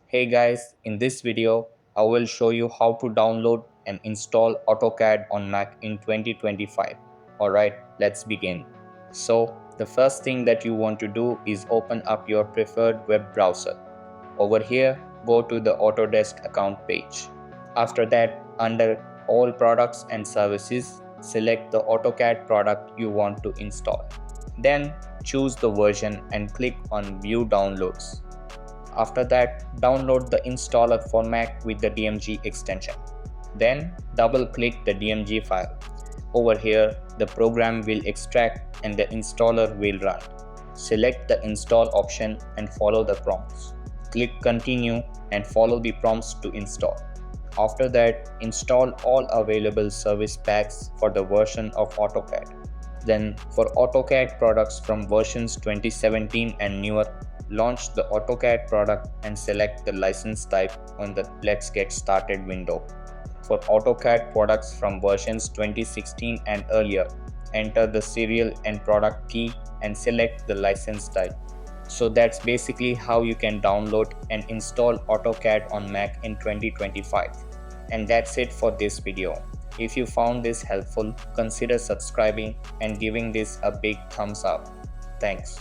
Hey guys, in this video, I will show you how to download and install AutoCAD on Mac in 2025. Alright, let's begin. So, the first thing that you want to do is open up your preferred web browser. Over here, go to the Autodesk account page. After that, under All Products and Services, select the AutoCAD product you want to install. Then, choose the version and click on View Downloads. After that, download the installer for Mac with the DMG extension. Then double click the DMG file. Over here, the program will extract and the installer will run. Select the install option and follow the prompts. Click continue and follow the prompts to install. After that, install all available service packs for the version of AutoCAD. Then, for AutoCAD products from versions 2017 and newer, launch the AutoCAD product and select the license type on the Let's Get Started window. For AutoCAD products from versions 2016 and earlier, enter the serial and product key and select the license type. So that's basically how you can download and install AutoCAD on Mac in 2025. And that's it for this video. If you found this helpful, consider subscribing and giving this a big thumbs up. Thanks.